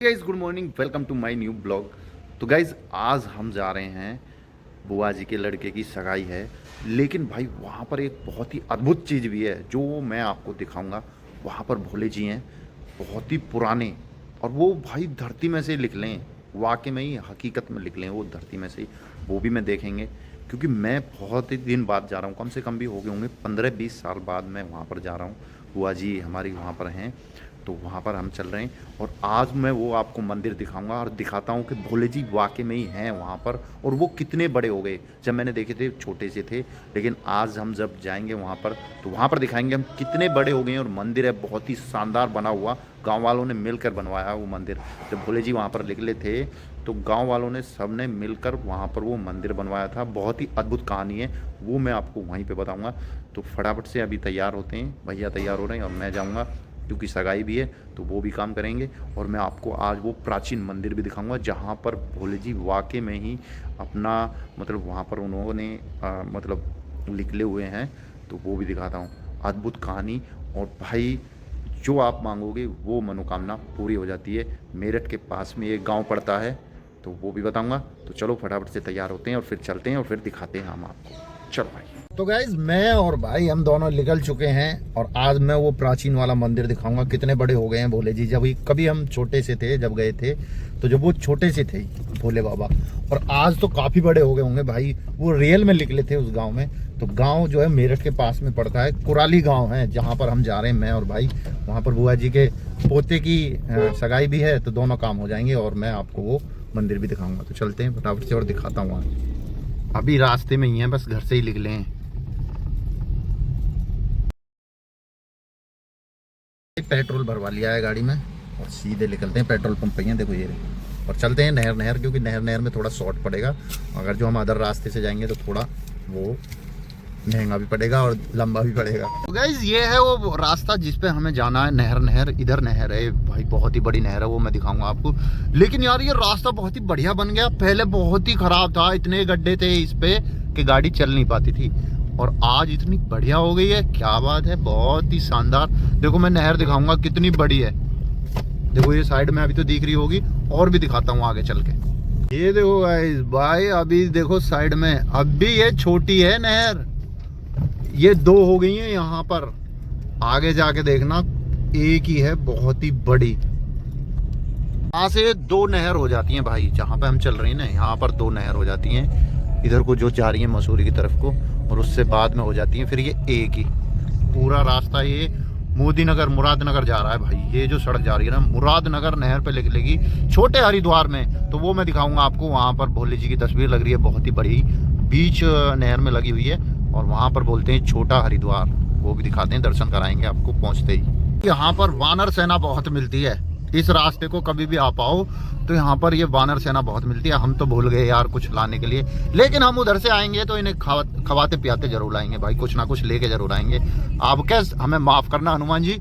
Guys good morning, welcome to my new blog. तो guys आज हम जा रहे हैं, बुआ जी के लड़के की सगाई है। लेकिन भाई वहाँ पर एक बहुत ही अद्भुत चीज़ भी है जो मैं आपको दिखाऊंगा। वहाँ पर भोले जी हैं, बहुत ही पुराने, और वो भाई धरती में से निकले हैं, वाकई में ही हकीकत में निकले हैं वो धरती में से ही। वो भी मैं देखेंगे, क्योंकि मैं बहुत ही दिन बाद जा रहा हूँ, कम से कम भी हो गए होंगे 15-20 साल बाद मैं वहाँ पर जा रहा हूँ। बुआ जी हमारी वहाँ पर हैं, तो वहाँ पर हम चल रहे हैं। और आज मैं वो आपको मंदिर दिखाऊंगा और दिखाता हूँ कि भोले जी वाकई में ही हैं वहाँ पर, और वो कितने बड़े हो गए। जब मैंने देखे थे छोटे से थे, लेकिन आज हम जब जाएंगे वहाँ पर तो वहाँ पर दिखाएंगे हम कितने बड़े हो गए हैं। और मंदिर है बहुत ही शानदार बना हुआ, गांव वालों ने मिलकर बनवाया वो मंदिर। जब भोले जी वहाँ पर निकले थे तो गांव वालों ने सब ने मिलकर वहाँ पर वो मंदिर बनवाया था। बहुत ही अद्भुत कहानी है, वो मैं आपको वहीं पे बताऊंगा। तो फटाफट से अभी तैयार होते हैं, भैया तैयार हो रहे हैं और मैं जाऊँगा, क्योंकि सगाई भी है तो वो भी काम करेंगे। और मैं आपको आज वो प्राचीन मंदिर भी दिखाऊंगा जहाँ पर भोले जी वाकई में ही अपना मतलब वहाँ पर उन्होंने मतलब निकले हुए हैं, तो वो भी दिखाता हूँ। अद्भुत कहानी, और भाई जो आप मांगोगे वो मनोकामना पूरी हो जाती है। मेरठ के पास में एक गांव पड़ता है, तो वो भी बताऊंगा। तो चलो फटाफट से तैयार होते हैं और फिर चलते हैं और फिर दिखाते हैं हम आपको। चलो भाई। तो गाइज मैं और भाई हम दोनों निकल चुके हैं, और आज मैं वो प्राचीन वाला मंदिर दिखाऊंगा। कितने बड़े हो गए हैं भोले जी। जब कभी हम छोटे से थे, जब गए थे तो जब वो छोटे से थे भोले बाबा, और आज तो काफ़ी बड़े हो गए होंगे भाई। वो रियल में निकले थे उस गांव में। तो गांव जो है मेरठ के पास में पड़ता है, कुराली गांव है, जहां पर हम जा रहे हैं मैं और भाई। वहां पर बुआ जी के पोते की सगाई भी है, तो दोनों काम हो जाएंगे और मैं आपको वो मंदिर भी दिखाऊंगा। तो चलते हैं फटाफट से और दिखाता हूँ। अभी रास्ते में ही है, बस घर से ही निकले हैं। पेट्रोल भरवा लिया है गाड़ी में और सीधे निकलते हैं। पेट्रोल पंप पे ही है, देखो ये, और चलते हैं नहर, क्योंकि नहर में थोड़ा शॉर्ट पड़ेगा। अगर जो हम अदर रास्ते से जाएंगे तो थोड़ा वो महंगा भी पड़ेगा और लंबा भी पड़ेगा। तो गाइज ये है वो रास्ता जिस पे हमें जाना है। नहर इधर नहर है भाई, बहुत ही बड़ी नहर है, वो मैं दिखाऊंगा आपको। लेकिन यार ये रास्ता बहुत ही बढ़िया बन गया, पहले बहुत ही खराब था। इतने गड्ढे थे इस पे कि गाड़ी चल नहीं पाती थी, और आज इतनी बढ़िया हो गई है, क्या बात है, बहुत ही शानदार। देखो मैं नहर दिखाऊंगा कितनी बड़ी है। देखो ये साइड में अभी तो दिख रही होगी, और भी दिखाता हूँ आगे चल के। ये देखो गाइस भाई, अभी देखो साइड में, अभी ये छोटी है नहर, ये दो हो गई है यहाँ पर। आगे जाके देखना एक ही है, बहुत ही बड़ी। यहाँ से दो नहर हो जाती हैं भाई, जहाँ पे हम चल रहे हैं ना, यहाँ पर दो नहर हो जाती हैं। इधर को जो जा रही है मसूरी की तरफ को, और उससे बाद में हो जाती है फिर ये एक ही। पूरा रास्ता ये मोदी नगर मुरादनगर जा रहा है भाई। ये जो सड़क जा रही है ना, मुरादनगर नहर पे निकलेगी छोटे हरिद्वार में। तो वो मैं दिखाऊंगा आपको। वहाँ पर भोले जी की तस्वीर लग रही है, बहुत ही बड़ी, बीच नहर में लगी हुई है, और वहाँ पर बोलते हैं छोटा हरिद्वार। वो भी दिखाते हैं, दर्शन कराएंगे आपको पहुँचते ही। यहाँ पर वानर सेना बहुत मिलती है। इस रास्ते को कभी भी आ पाओ तो यहाँ पर ये वानर सेना बहुत मिलती है। हम तो भूल गए यार कुछ लाने के लिए, लेकिन हम उधर से आएंगे तो इन्हें खवाते पियाते जरूर आएंगे भाई, कुछ ना कुछ लेके जरूर आएंगे। आप कैसे हमें माफ करना हनुमान जी,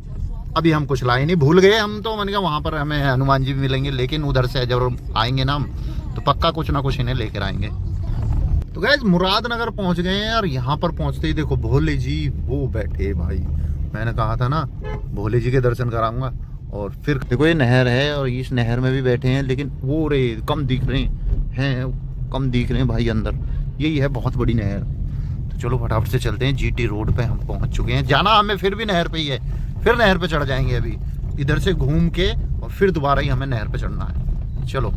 अभी हम कुछ लाए नहीं, भूल गए हम। तो मैंने कहा वहाँ पर हमें हनुमान जी भी मिलेंगे, लेकिन उधर से जरूर आएंगे ना हम, तो पक्का कुछ ना कुछ इन्हें लेकर आएंगे। तो गैस मुरादनगर पहुँच गए हैं, और यहाँ पर पहुँचते ही देखो भोले जी वो बैठे भाई। मैंने कहा था ना भोले जी के दर्शन कराऊंगा। और फिर देखो ये नहर है, और इस नहर में भी बैठे हैं, लेकिन वो रे कम दिख रहे हैं, कम दिख रहे हैं भाई अंदर। यही है बहुत बड़ी नहर। तो चलो फटाफट से चलते हैं। जीटी रोड पे हम पहुंच चुके हैं। जाना हमें फिर भी नहर पे ही है, फिर नहर पे चढ़ जाएंगे अभी इधर से घूम के, और फिर दोबारा ही हमें नहर पे चढ़ना है। चलो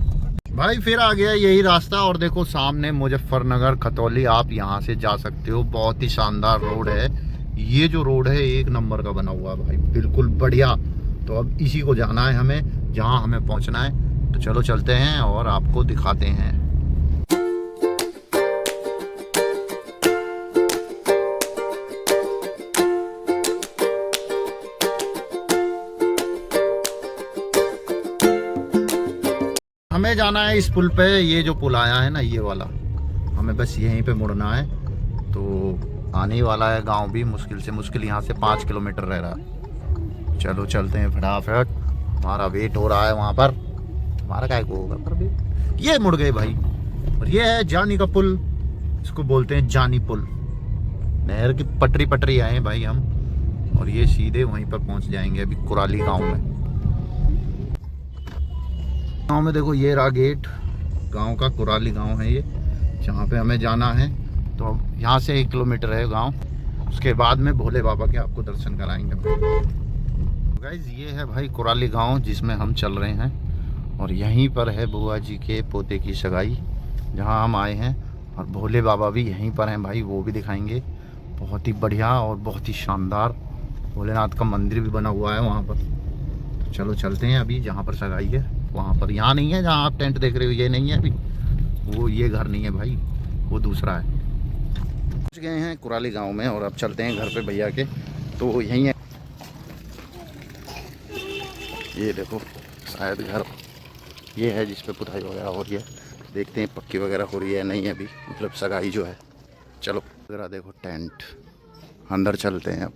भाई फिर आ गया यही रास्ता, और देखो सामने मुजफ्फरनगर खतौली, आप यहाँ से जा सकते हो। बहुत ही शानदार रोड है ये। जो रोड है एक नंबर का बना हुआ भाई, बिल्कुल बढ़िया। तो अब इसी को जाना है हमें, जहाँ हमें पहुँचना है। तो चलो चलते हैं और आपको दिखाते हैं। हमें जाना है इस पुल पे, ये जो पुल आया है ना ये वाला, हमें बस यहीं पे मुड़ना है। तो आने ही वाला है गांव भी, मुश्किल से मुश्किल यहाँ से 5 किलोमीटर रह रहा है। चलो चलते हैं फटाफट, हमारा वेट हो रहा है वहाँ पर। हमारा क्या होगा पर भी, ये मुड़ गए भाई। और ये है जानी का पुल, इसको बोलते हैं जानी पुल। नहर की पटरी आए हैं भाई हम, और ये सीधे वहीं पर पहुँच जाएंगे अभी कुराली गांव में। गाँव में देखो ये रहा गेट, गांव का कुराली गांव है ये, जहाँ पे हमें जाना है। तो अब यहाँ से 1 किलोमीटर है गांव, उसके बाद में भोले बाबा के आपको दर्शन कराएंगे। गाइस ये है भाई कुराली गांव जिसमें हम चल रहे हैं, और यहीं पर है बुआ जी के पोते की सगाई जहाँ हम आए हैं। और भोले बाबा भी यहीं पर हैं भाई, वो भी दिखाएंगे। बहुत ही बढ़िया और बहुत ही शानदार भोलेनाथ का मंदिर भी बना हुआ है वहाँ पर। तो चलो चलते हैं अभी जहाँ पर सगाई है वहाँ पर। यहाँ नहीं है जहाँ आप टेंट देख रहे हो, ये नहीं है अभी, वो ये घर नहीं है भाई, वो दूसरा है। पहुँच गए हैं कुराली गांव में और अब चलते हैं घर पे भैया के। तो यहीं है, ये देखो शायद घर ये है जिस पे पुताई वगैरह हो रही है। देखते हैं पक्की वगैरह हो रही है नहीं अभी, मतलब सगाई जो है। चलो जरा देखो टेंट, अंदर चलते हैं अब।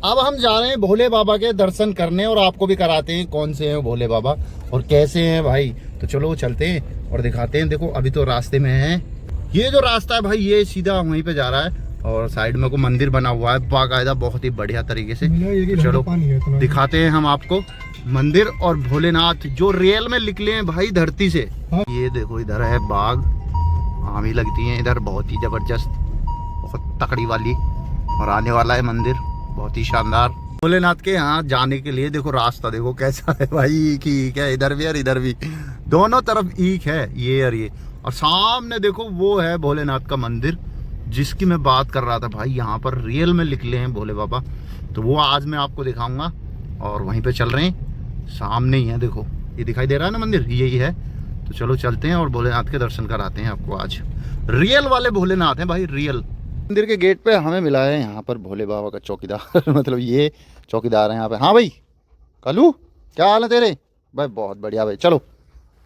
अब हम जा रहे हैं भोले बाबा के दर्शन करने और आपको भी कराते हैं कौन से हैं भोले बाबा और कैसे हैं भाई। तो चलो चलते हैं और दिखाते हैं। देखो अभी तो रास्ते में हैं, ये जो रास्ता है भाई ये सीधा वहीं पे जा रहा है और साइड में को मंदिर बना हुआ है बाकायदा बहुत ही बढ़िया तरीके से। तो चलो दिखाते हैं हम आपको मंदिर और भोलेनाथ जो रियल में निकले हैं भाई धरती से। ये देखो इधर है बाग, आमी लगती है इधर बहुत ही जबरदस्त, बहुत तकड़ी वाली, और आने वाला है मंदिर बहुत ही शानदार। भोलेनाथ के यहाँ जाने के लिए देखो रास्ता देखो कैसा है भाई, ईख ही ईख है, इधर भी और इधर भी, दोनों तरफ ईख है ये और ये। और सामने देखो वो है भोलेनाथ का मंदिर जिसकी मैं बात कर रहा था भाई, यहाँ पर रियल में निकले हैं भोले बाबा। तो वो आज मैं आपको दिखाऊंगा और वहीं पे चल रहे हैं, सामने ही है देखो ये दिखाई दे रहा है ना मंदिर, यही है। तो चलो चलते हैं और भोलेनाथ के दर्शन कराते हैं आपको। आज रियल वाले भोलेनाथ हैं भाई, रियल। मंदिर के गेट पे हमें मिला है यहाँ पर भोले बाबा का चौकीदार मतलब ये चौकीदार है यहाँ पे। हाँ भाई कालू क्या हाल है तेरे भाई? बहुत बढ़िया भाई। चलो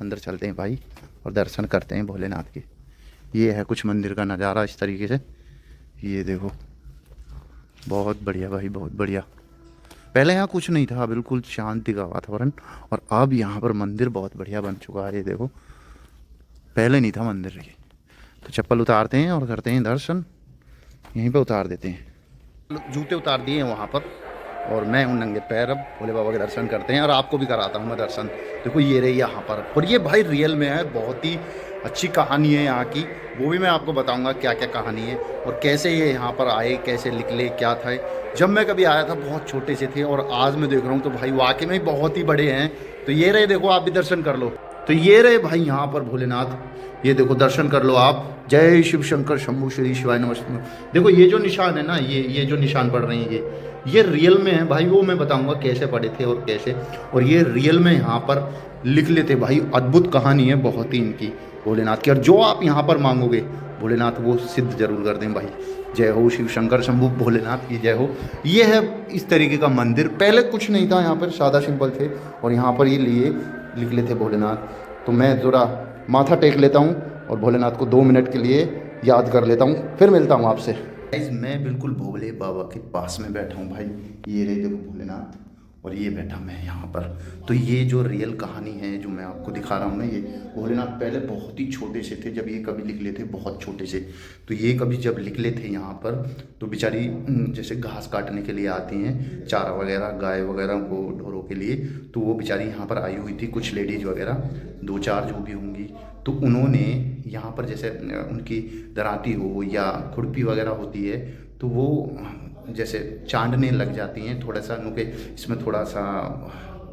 अंदर चलते हैं भाई और दर्शन करते हैं भोलेनाथ के। ये है कुछ मंदिर का नज़ारा इस तरीके से, ये देखो बहुत बढ़िया भाई, बहुत बढ़िया। पहले यहाँ कुछ नहीं था, बिल्कुल शांति का वातावरण, और अब यहाँ पर मंदिर बहुत बढ़िया बन चुका है। ये देखो पहले नहीं था मंदिर ये। तो चप्पल उतारते हैं और करते हैं दर्शन, यहीं पे उतार देते हैं। जूते उतार दिए हैं वहाँ पर और मैं हूँ नंगे पैर। अब भोले बाबा के दर्शन करते हैं और आपको भी कराता हूँ मैं दर्शन। देखो ये रही यहाँ पर, और ये भाई रियल में है, बहुत ही अच्छी कहानी है यहाँ की, वो भी मैं आपको बताऊँगा क्या क्या कहानी है और कैसे ये यहाँ पर आए, कैसे निकले, क्या था। जब मैं कभी आया था बहुत छोटे से थे और आज मैं देख रहा हूँ तो भाई वाकई में बहुत ही बड़े हैं। तो ये रहे देखो, आप भी दर्शन कर लो। तो ये रहे भाई यहाँ पर भोलेनाथ, ये देखो दर्शन कर लो आप। जय शिव शंकर शंभु श्री शिवाय नमस्ते। देखो ये जो निशान है ना, ये जो निशान पड़ रहे हैं ये रियल में है भाई, वो मैं बताऊंगा कैसे पड़े थे और कैसे। और ये रियल में यहाँ पर लिख लेते भाई, अद्भुत कहानी है बहुत ही इनकी भोलेनाथ की। और जो आप यहाँ पर मांगोगे भोलेनाथ वो सिद्ध जरूर कर दें भाई। जय हो शिव शंकर शंभु भोलेनाथ की जय हो। ये है इस तरीके का मंदिर, पहले कुछ नहीं था यहाँ पर, सादा सिंपल थे, और यहाँ पर ये लिए लिख लेते भोलेनाथ। तो मैं ज़रा माथा टेक लेता हूँ और भोलेनाथ को 2 मिनट के लिए याद कर लेता हूँ, फिर मिलता हूँ आपसे। मैं बिल्कुल भोले बाबा के पास में बैठा हूँ भाई, ये रहे देखो भोलेनाथ, और ये बैठा मैं यहाँ पर। तो ये जो रियल कहानी है जो मैं आपको दिखा रहा हूँ ना, ये भोलेनाथ पहले बहुत ही छोटे से थे जब ये कभी निकले थे, बहुत छोटे से। तो ये कभी जब निकले थे यहाँ पर तो बेचारी जैसे घास काटने के लिए आती हैं, चारा वगैरह गाय वगैरह को ढोरों के लिए, तो वो बेचारी यहाँ पर आई हुई थी, कुछ लेडीज़ वगैरह 2-4 जो भी होंगी। तो उन्होंने यहाँ पर जैसे उनकी दराती हो या खुरपी वगैरह होती है तो वो जैसे चांदने लग जाती हैं, थोड़ा सा नुके इसमें थोड़ा सा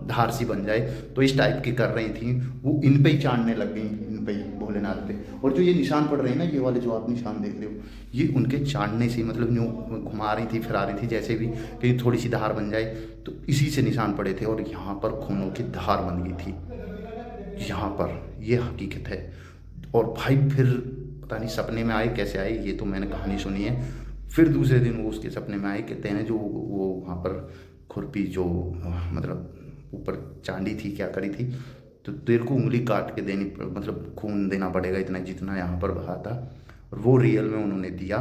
धार सी बन जाए, तो इस टाइप की कर रही थी वो, इन पे ही चांदने लग गई, इन पे ही भोलेनाथ पे। और जो ये निशान पड़ रहे हैं ना, ये वाले जो आप निशान देख रहे हो, ये उनके चांदने से, मतलब यूँ घुमा रही थी, फिरा रही थी, जैसे भी कहीं थोड़ी सी धार बन जाए तो इसी से निशान पड़े थे। और यहाँ पर खूनों की धार बन गई थी यहाँ पर, ये हकीकत है। और भाई फिर पता नहीं सपने में आए, कैसे आए, ये तो मैंने कहानी सुनी है। फिर दूसरे दिन वो उसके सपने में आए, कहते हैं जो वो वहाँ पर खुरपी जो मतलब ऊपर चांदी थी, क्या करी थी, तो तेरे को उंगली काट के देनी, मतलब खून देना पड़ेगा इतना जितना यहाँ पर बहा था। और वो रियल में उन्होंने दिया,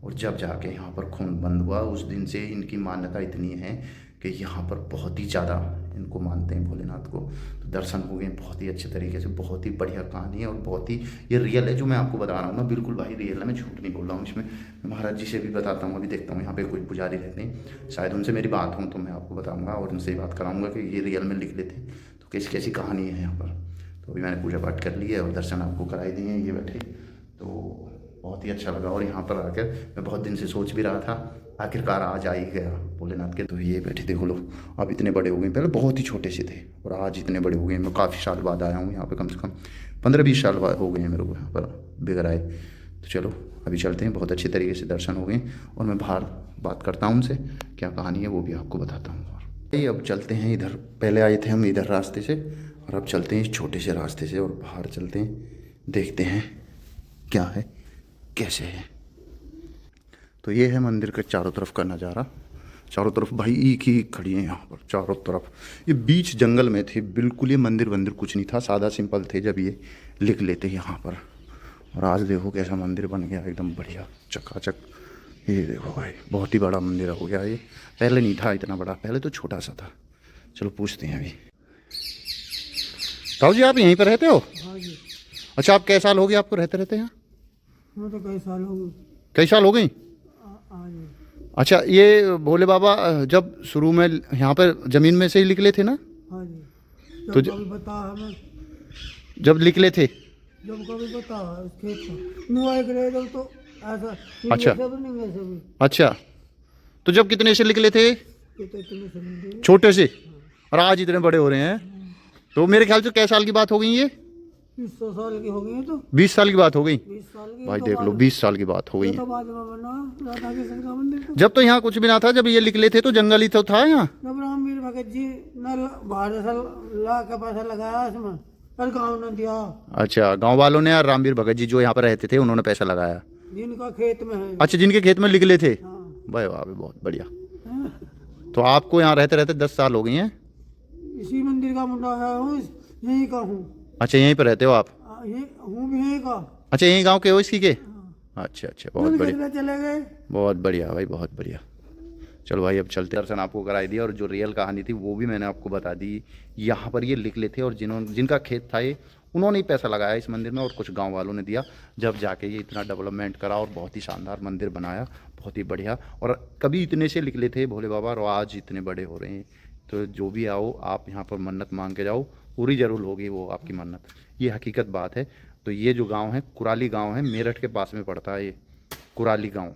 और जब जाके यहाँ पर खून बंद हुआ, उस दिन से इनकी मान्यता इतनी है कि यहाँ पर बहुत ही ज़्यादा इनको मानते हैं भोलेनाथ को। तो दर्शन हो गए बहुत ही अच्छे तरीके से, बहुत ही बढ़िया कहानी है, और बहुत ही ये रियल है जो मैं आपको बता रहा हूँ ना, बिल्कुल भाई रियल है, मैं झूठ नहीं बोल रहा हूँ इसमें। मैं महाराज जी से भी बताता हूँ, अभी देखता हूँ यहाँ पे कोई पुजारी रहते हैं, शायद उनसे मेरी बात हो तो मैं आपको बताऊँगा और उनसे बात कराऊँगा कि ये रियल में लिख लेते तो कैसी कैसी कहानी है यहाँ पर। तो अभी मैंने पूजा पाठ कर ली है और दर्शन आपको कराई दिए हैं, ये बैठे, तो बहुत ही अच्छा लगा। और यहाँ पर आकर मैं बहुत दिन से सोच भी रहा था, आखिरकार आज आ ही गया भोलेनाथ के। तो ये बैठे देखो लो, अब इतने बड़े हो गए, पहले बहुत ही छोटे से थे और आज इतने बड़े हो गए। मैं काफ़ी साल बाद आया हूँ यहाँ पे, कम से कम 15-20 साल बाद हो गए हैं मेरे को यहाँ पर बगैर आए। तो चलो अभी चलते हैं, बहुत अच्छे तरीके से दर्शन हो गए और मैं बाहर बात करता हूँ उनसे, क्या कहानी है वो भी आपको बताता हूँ। और अब चलते हैं इधर, पहले आए थे हम इधर रास्ते से और अब चलते हैं इस छोटे से रास्ते से और बाहर चलते हैं, देखते हैं क्या है कैसे है। तो ये है मंदिर के चारों तरफ का नज़ारा, चारों तरफ भाई ईख ही खड़ी है यहाँ पर चारों तरफ। ये बीच जंगल में थे बिल्कुल, ये मंदिर वंदिर कुछ नहीं था, सादा सिंपल थे जब ये लिख लेते यहाँ पर। और आज देखो कैसा मंदिर बन गया, एकदम बढ़िया चकाचक। ये देखो भाई बहुत ही बड़ा मंदिर हो गया ये, पहले नहीं था इतना बड़ा, पहले तो छोटा सा था। चलो पूछते हैं अभी। ताऊ जी आप यहीं पर रहते हो? हाँ जी। अच्छा, आप कई साल हो गए आपको रहते रहते यहाँ? मैं तो कई साल हो गए। कई साल हो गई? हाँ जी। अच्छा, ये भोले बाबा जब शुरू में यहाँ पर ज़मीन में से ही निकले थे ना? हाँ जी। तो जब कभी बता हमें, जब निकले थे, जब कभी बता उस खेत का नुआई करे जब तो ऐसा अच्छा। सब नहीं वैसे भी अच्छा, तो जब कितने से निकले थे? ये तो इतने से नहीं छोटे से, और आज इतने बड़े हो रहे हैं। तो मेरे ख्याल से कै साल की बात हो गई ये? 20 साल की हो गई है। तो 20 साल की बात हो गई 20 साल की भाई, तो देख लो बाद- 20 साल की बात हो गई। तो बाद में बना राधा कृष्ण का मंदिर। तो जब तो यहाँ कुछ भी ना था, जब ये निकले थे तो जंगल ही तो था यहाँ। जब रामवीर भगत जी ने 12 साल ला का पैसा लगाया इसमें, पर गाँव ने दिया, अच्छा, गांव वालों ने और रामवीर भगत जी जो यहाँ पर रहते थे उन्होंने पैसा लगाया। जिनका खेत में है। अच्छा, जिनके खेत में निकले थे। हाँ। भाई वाह भाई, बहुत बढ़िया। हाँ। तो आपको यहाँ रहते रहते 10 साल हो गई हैं? इसी मंदिर का मुंडा है हूँ, यहीं का हूँ। अच्छा, यहीं पर रहते हो आप? ये हूँ भी यहीं का। अच्छा, यहीं गांव के हो इसी के? अच्छा अच्छा, बहुत जब बढ़िया, खेत में चले गए। बहुत बढ़िया भाई, बहुत बढ़िया। चलो भाई अब चलते, दर्शन आपको कराई दिया और जो रियल कहानी थी वो भी मैंने आपको बता दी। यहाँ पर ये लिख लेते और जिनका खेत था ये, उन्होंने ही पैसा लगाया इस मंदिर में और कुछ गांव वालों ने दिया, जब जाके ये इतना डेवलपमेंट करा और बहुत ही शानदार मंदिर बनाया, बहुत ही बढ़िया। और कभी इतने से निकले थे भोले बाबा और आज इतने बड़े हो रहे हैं। तो जो भी आओ आप यहाँ पर मन्नत मांग के जाओ, पूरी जरूर होगी वो आपकी मन्नत, ये हकीकत बात है। तो ये जो गाँव है कुराली गाँव है, मेरठ के पास में पड़ता है ये कुराली गाँव।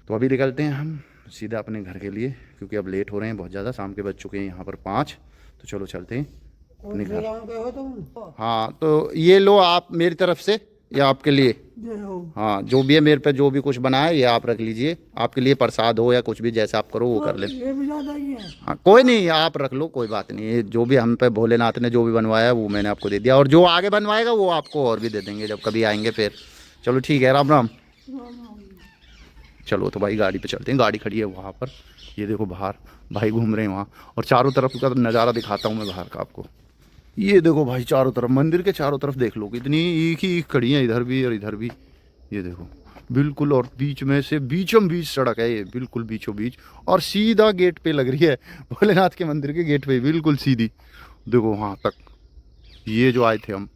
तो अभी निकलते हैं हम सीधा अपने घर के लिए, क्योंकि अब लेट हो रहे हैं बहुत ज़्यादा, शाम के बज चुके हैं यहाँ पर 5। तो चलो चलते हैं अपने घर। गाँव के हो तुम? हाँ, तो ये लो आप मेरी तरफ से, या आपके लिए। जय हो। हाँ, जो भी है मेरे पे जो भी कुछ बना है ये आप रख लीजिए, आपके लिए प्रसाद हो या कुछ भी, जैसा आप करो वो कर ले। ये भी ज्यादा ही है। हाँ कोई नहीं, आप रख लो, कोई बात नहीं। ये जो भी हम पे भोलेनाथ ने जो भी बनवाया वो मैंने आपको दे दिया, और जो आगे बनवाएगा वो आपको और भी दे देंगे जब कभी आएंगे फिर। चलो ठीक है, राम राम। चलो तो भाई गाड़ी पे चलते हैं, गाड़ी खड़ी है वहाँ पर, ये देखो बाहर भाई घूम रहे हैं वहाँ, और चारों तरफ का नज़ारा दिखाता हूँ मैं बाहर का आपको। ये देखो भाई चारों तरफ, मंदिर के चारों तरफ देख लो कितनी ईख ही ईख खड़ी है, इधर भी और इधर भी, ये देखो बिल्कुल। और बीच में से बीचों बीच सड़क है ये, बिल्कुल बीचों बीच, और सीधा गेट पे लग रही है, भोलेनाथ के मंदिर के गेट पे बिल्कुल सीधी। देखो वहाँ तक ये जो आए थे हम,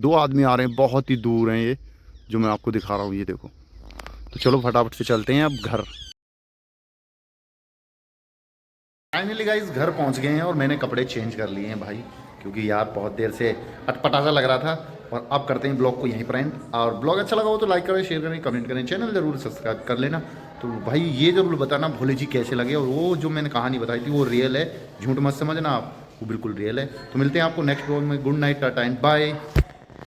2 आदमी आ रहे हैं, बहुत ही दूर हैं ये जो मैं आपको दिखा रहा हूँ, ये देखो। तो चलो फटाफट से चलते हैं अब घर। फाइनली गाइस घर पहुंच गए हैं और मैंने कपड़े चेंज कर लिए हैं भाई, क्योंकि यार बहुत देर से अटपटा सा लग रहा था। और अब करते हैं ब्लॉग को यहीं पर एंड। और ब्लॉग अच्छा लगा हो तो लाइक करें, शेयर करें, कमेंट करें, चैनल जरूर सब्सक्राइब कर लेना। तो भाई ये जरूर बताना भोले जी कैसे लगे, और वो जो मैंने कहानी बताई थी वो रियल है, झूठ मत समझना आप, वो बिल्कुल रियल है। तो मिलते हैं आपको नेक्स्ट व्लॉग में। Good night, tata and bye.